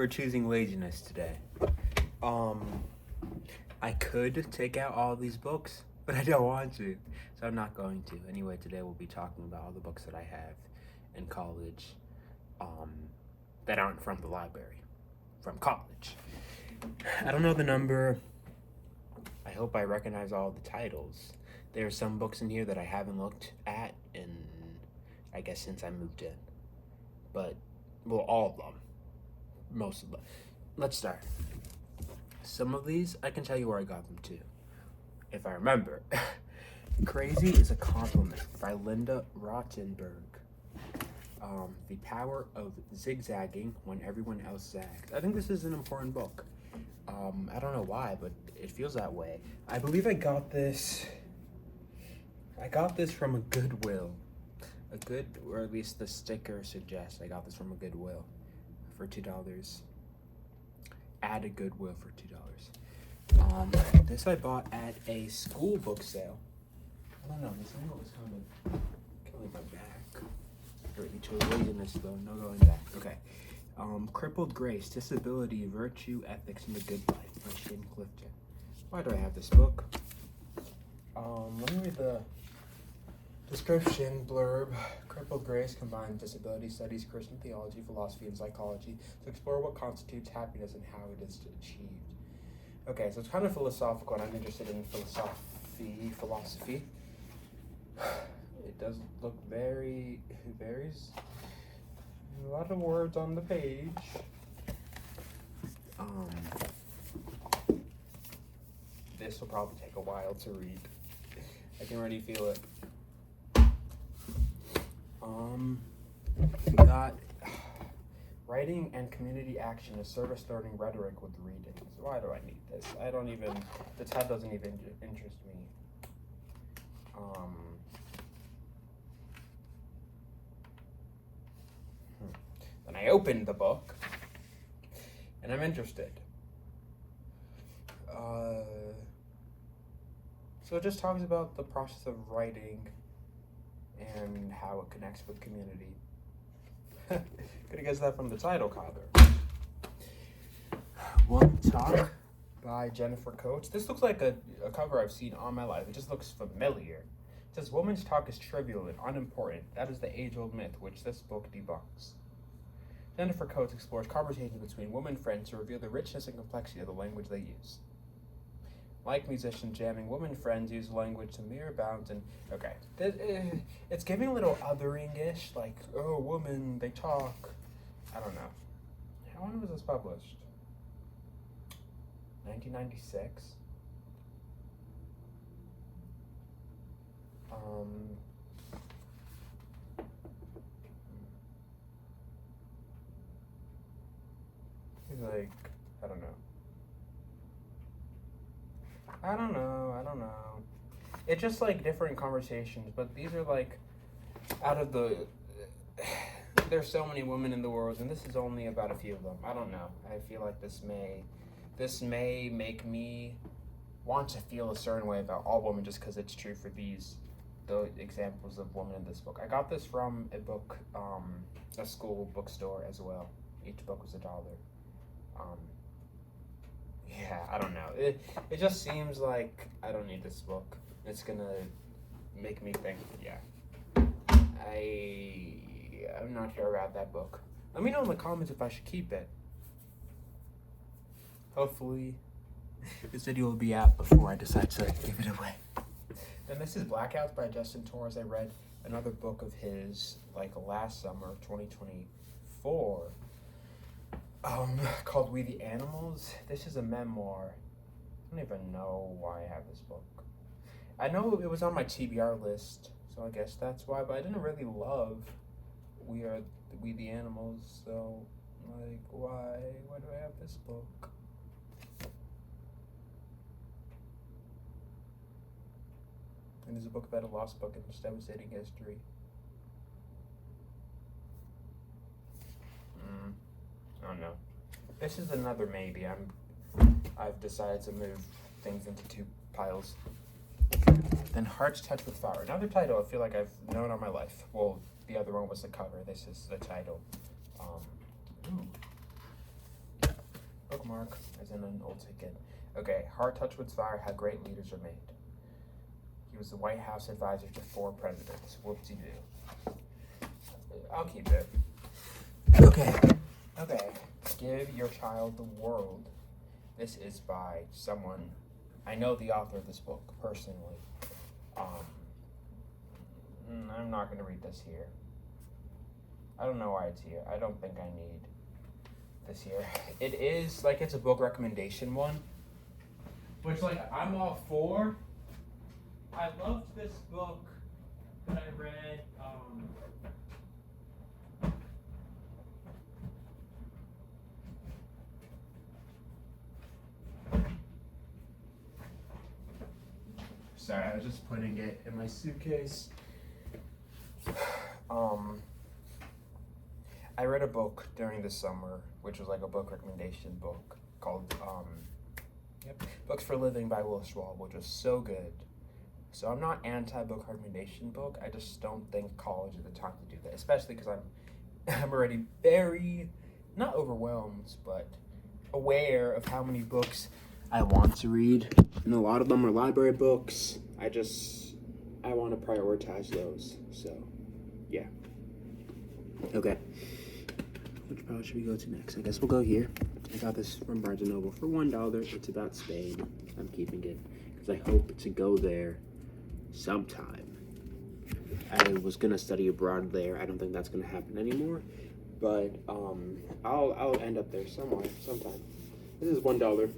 We're choosing laziness today. I could take out all these books, but I don't want to, so I'm not going to. Anyway, today we'll be talking about all the books that I have in college, that aren't from the library, from college. I don't know the number. I hope I recognize all the titles. There are some books in here that I haven't looked at in, I guess, since I moved in. But, well, all of them. Most of them. Let's start. Some of these, I can tell you where I got them too, if I remember. Crazy is a Compliment by Linda Rottenberg. The Power of Zigzagging When Everyone Else Zags. I think this is an important book. I don't know why, but it feels that way. I believe I got this from a Goodwill. Or at least the sticker suggests I got this from a Goodwill for $2. At a Goodwill for $2. This I bought at a school book sale. I don't know, this angle was kind of killing my back. Alright, you chose laziness though, no going back. Okay. Crippled Grace, Disability, Virtue, Ethics, and the Good Life by Shane Clifton. Why do I have this book? Let me read the description blurb. Crippled Grace combines disability studies, Christian theology, philosophy, and psychology to explore what constitutes happiness and how it is achieved. Okay, so it's kind of philosophical, and I'm interested in philosophy. It does look very, there's a lot of words on the page. This will probably take a while to read. I can already feel it. We got Writing and Community Action, a service learning rhetoric with reading. So why do I need this? The tab doesn't even interest me. Then I opened the book, and I'm interested. So it just talks about the process of writing and how it connects with community. Could have guessed that from the title cover. One Talk by Jennifer Coates. This looks like a cover I've seen all my life. It just looks familiar. It says, women's talk is trivial and unimportant. That is the age-old myth, which this book debunks. Jennifer Coates explores conversations between women friends to reveal the richness and complexity of the language they use. Like musicians jamming, women friends use language to mere bounds and... Okay. It's giving a little othering-ish, like, oh, women, they talk. I don't know. How when was this published? 1996? Like, I don't know. It's just like different conversations, but these are like out of the... There's so many women in the world, and this is only about a few of them. I don't know. I feel like this may make me want to feel a certain way about all women just because it's true for the examples of women in this book. I got this from a school bookstore as well. Each book was $1. Yeah, I don't know. It just seems like I don't need this book. It's gonna make me think, yeah. I'm not sure about that book. Let me know in the comments if I should keep it. Hopefully, this video will be out before I decide to give it away. Then this is Blackouts by Justin Torres. I read another book of his, like, last summer, 2024. Called We the Animals. This is a memoir. I don't even know why I have this book. I know it was on my TBR list, so I guess that's why, but I didn't really love We the Animals, so, like, why do I have this book? And there's a book about a lost book and its devastating history. I don't know. This is another maybe. I've decided to move things into two piles. Then Hearts Touch with Fire. Another title I feel like I've known all my life. Well, the other one was the cover. This is the title. bookmark, as in an old ticket. Okay, Hard Touch Wood's Fire, How Great Leaders Are Made. He was the White House advisor to 4 presidents. Whoop-de-doo. I'll keep it. Okay. Give Your Child the World. This is by someone, I know the author of this book personally. I'm not going to read this here. I don't know why it's here. I don't think I need this here. It is, like, it's a book recommendation one, which, like, I'm all for. I loved this book that I read, sorry, I was just putting it in my suitcase. I read a book during the summer, which was like a book recommendation book called Books for Living by Will Schwab, which was so good. So I'm not anti-book recommendation book. I just don't think college is the time to do that, especially because I'm already very, not overwhelmed, but aware of how many books I want to read, and a lot of them are library books. I want to prioritize those. So, yeah. Okay. Which probably should we go to next? I guess we'll go here. I got this from Barnes & Noble for $1. It's about Spain. I'm keeping it because I hope to go there sometime. I was gonna study abroad there. I don't think that's gonna happen anymore, but I'll end up there sometime. This is $1.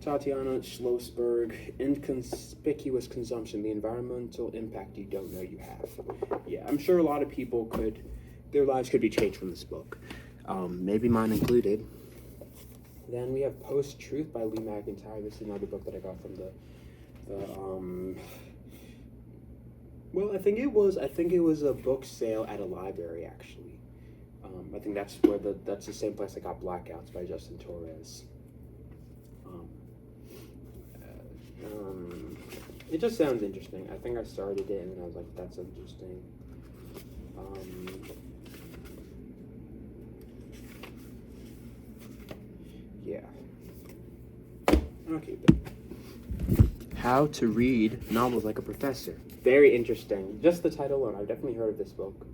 Tatiana Schlossberg, Inconspicuous Consumption, the environmental impact you don't know you have. Yeah, I'm sure a lot of people their lives could be changed from this book. Maybe mine included. Then we have Post-Truth by Lee McIntyre. This is another book that I got from well, I think it was a book sale at a library, actually. I think that's the same place I got Blackouts by Justin Torres. It just sounds interesting. I think I started it and I was like, that's interesting. Yeah. Okay. How to Read Novels Like a Professor. Very interesting. Just the title alone, I've definitely heard of this book.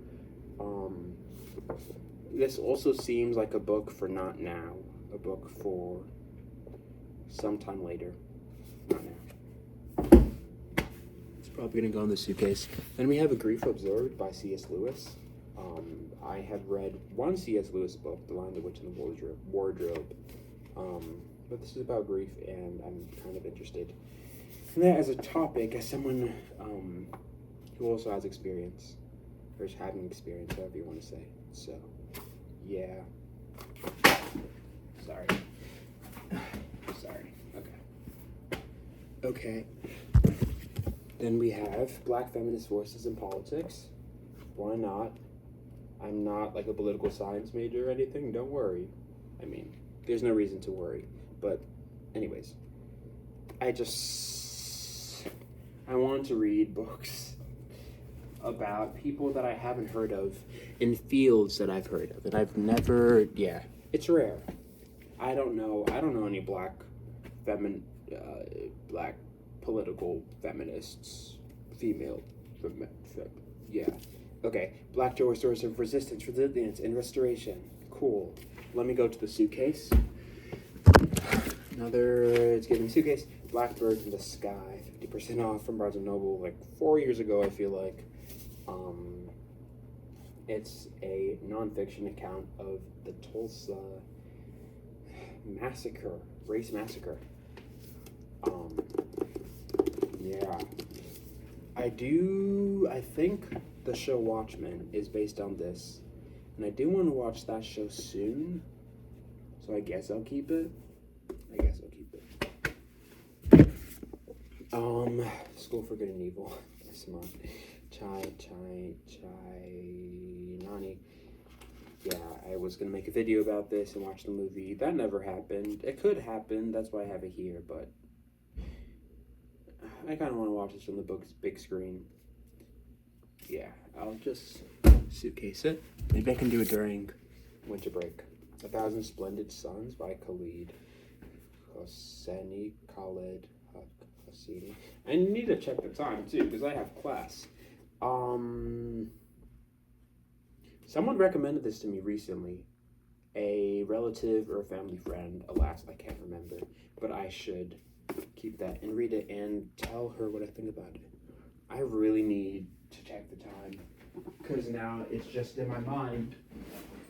This also seems like a book for not now. A book for sometime later. Not now. It's probably going to go in the suitcase. Then we have A Grief Absorbed by C.S. Lewis. I have read one C.S. Lewis book, The Lion, the Witch, and the Wardrobe. But this is about grief, and I'm kind of interested in that as a topic, as someone who also has experience, or is having experience, however you want to say. So, yeah. Sorry. Okay. Then we have Black Feminist Voices in Politics. Why not? I'm not like a political science major or anything. Don't worry. I mean, there's no reason to worry. But anyways, I want to read books about people that I haven't heard of in fields that I've heard of. And I've never, it's rare. I don't know any black political feminists, okay. Black Joy Stories of Resistance, Resilience, and Restoration. Cool. Let me go to the suitcase. It's giving suitcase. Blackbird in the Sky, 50% off from Barnes & Noble, like 4 years ago, I feel like. It's a nonfiction account of the Tulsa massacre, race massacre. I think the show Watchmen is based on this, and I do want to watch that show soon, so I guess I'll keep it. School for Good and Evil. Come on. Nani. Yeah, I was gonna make a video about this and watch the movie. That never happened. It could happen, that's why I have it here, but I kinda wanna watch this on the big screen. Yeah, I'll just suitcase it. Maybe I can do it during winter break. 1,000 Splendid Suns by Khalid. Hosseini Khaled Hosseini. I need to check the time too because I have class. Someone recommended this to me recently. A relative or a family friend. Alas, I can't remember. But I should keep that and read it and tell her what I think about it. I really need to check the time because now it's just in my mind.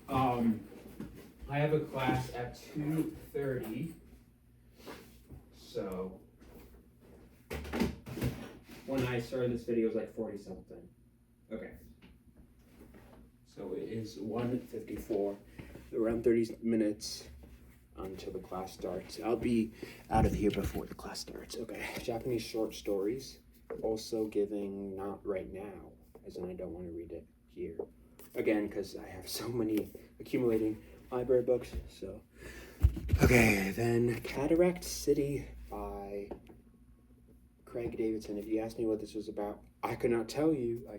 I have a class at 2:30. So when I started this video, it was like 40 something. Okay. So it is 1:54, around 30 minutes until the class starts. I'll be out of here before the class starts. Okay. Japanese short stories. Also giving not right now, as in I don't want to read it here. Again, because I have so many accumulating library books. So, okay, then Cataract City by Craig Davidson. If you asked me what this was about, I could not tell you. I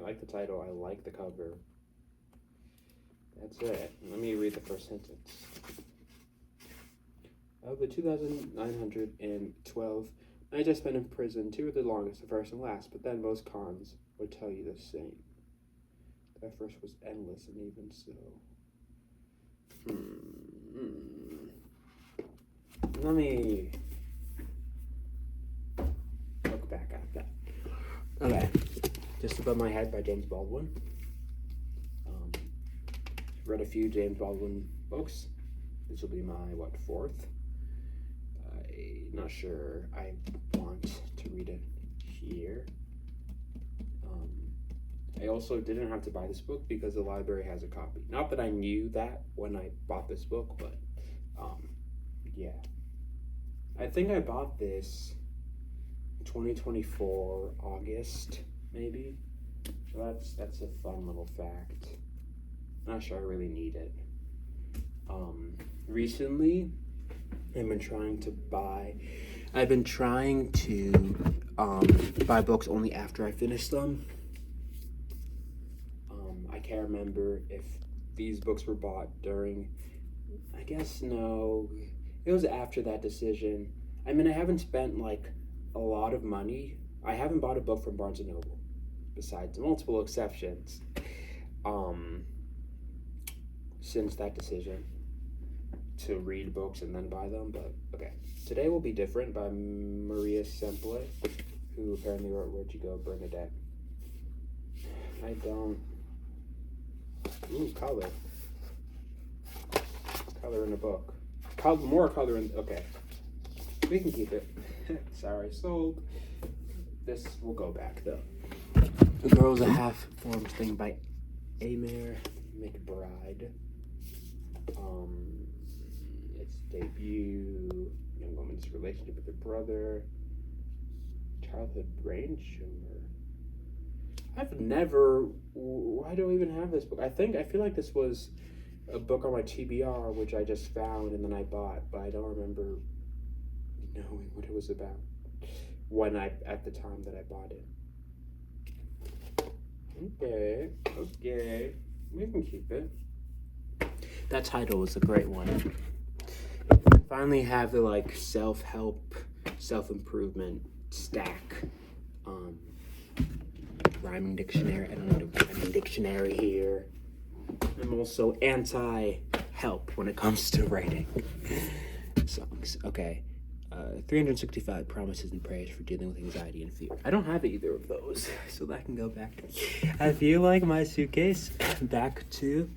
like the title. I like the cover. That's it. Let me read the first sentence. Of the 2,912 nights I spent in prison, 2 are the longest, the first and last, but then most cons would tell you the same. That first was endless, and even so. Let me look back at that. Okay. Just Above My Head by James Baldwin. Read a few James Baldwin books. This will be my, fourth? I'm not sure I want to read it here. I also didn't have to buy this book because the library has a copy. Not that I knew that when I bought this book, but yeah. I think I bought this 2024 August, maybe. So that's a fun little fact. Not sure I really need it. Recently, I've been trying to buy books only after I finish them. I can't remember if these books were bought during, I guess no, it was after that decision. I mean, I haven't spent like a lot of money. I haven't bought a book from Barnes & Noble, besides multiple exceptions, since that decision to read books and then buy them. But okay, Today Will Be Different by Maria Semple, who apparently wrote Where'd You Go, Bernadette. I don't. Ooh, color. Color in the book. More color in. Okay, we can keep it. Sorry, sold. This will go back though. The Girl's a Half-Formed Thing by Amir McBride. Its debut, young woman's relationship with her brother, childhood brain tumor. Why do I even have this book? I feel like this was a book on my TBR, which I just found and then I bought, but I don't remember knowing what it was about at the time that I bought it. Okay, we can keep it. That title was a great one. Finally have the self-help, self-improvement stack. Rhyming dictionary. I don't need a rhyming dictionary here. I'm also anti-help when it comes to writing songs. Okay. 365 Promises and Prayers for Dealing with Anxiety and Fear. I don't have either of those, so that can go back. I feel like my suitcase back to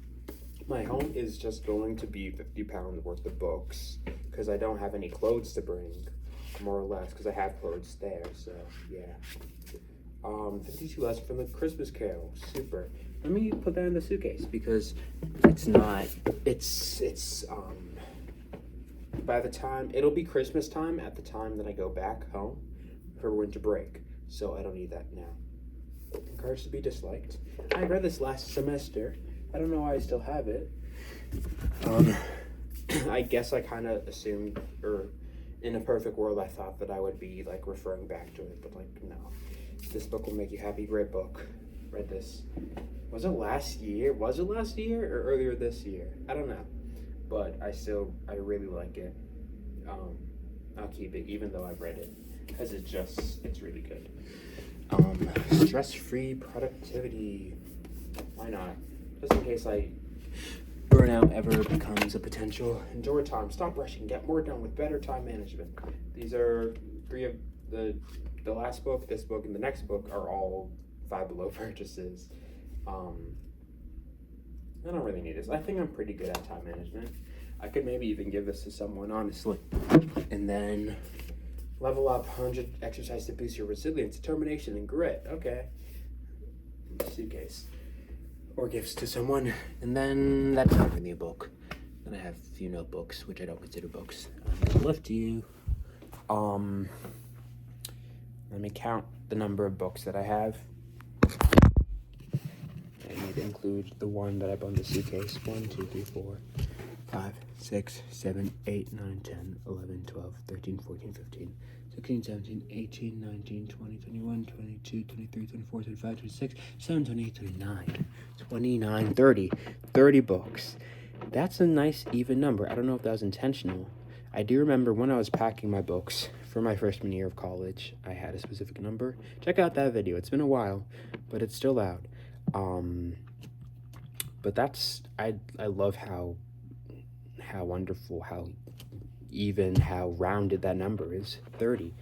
my home is just going to be 50 pounds worth of books because I don't have any clothes to bring, more or less, because I have clothes there, so yeah. 52 Lessons from the Christmas Carol. Super. Let me put that in the suitcase because by the time, it'll be Christmas time at the time that I go back home for winter break, so I don't need that now. Courage to Be Disliked. I read this last semester. I don't know why I still have it. I guess I kind of assumed, or in a perfect world, I thought that I would be referring back to it, but no. This book will make you happy. Great book. Read this. Was it last year? Or earlier this year? I don't know. but I really like it. I'll keep it even though I've read it, because it's really good. Stress-free productivity. Why not? Just in case burnout ever becomes a potential. Enjoy time. Stop rushing. Get more done with better time management. These are 3 of the last book, this book, and the next book are all Five Below purchases. I don't really need this. I think I'm pretty good at time management. I could maybe even give this to someone, honestly. And then level up 100 exercise to boost your resilience, determination, and grit. Okay. Suitcase. Or gifts to someone. And then that's not really a book. Then I have a few notebooks, which I don't consider books. I'm gonna lift to you. Let me count the number of books that I have. I need to include the one that I bought in the suitcase. 1, 2, 3, 4, 5, 6, 7, 8, 9, 10, 11, 12, 13, 14, 15, 16, 17, 18, 19, 20, 21, 22, 23, 24, 25, 26, 27, 28, 29, 29, 30. 30 books. That's a nice even number. I don't know if that was intentional. I do remember when I was packing my books for my freshman year of college, I had a specific number. Check out that video. It's been a while, but it's still out. But that's, I love how wonderful, how even, how rounded that number is, 30.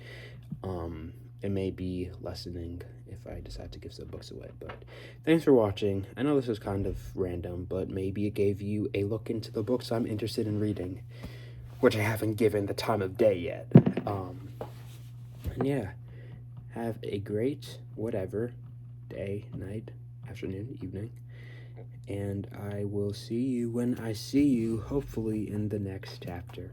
It may be lessening if I decide to give some books away, but thanks for watching. I know this was kind of random, but maybe it gave you a look into the books I'm interested in reading, which I haven't given the time of day yet. And yeah, have a great whatever day, night, afternoon, evening, and I will see you when I see you, hopefully in the next chapter.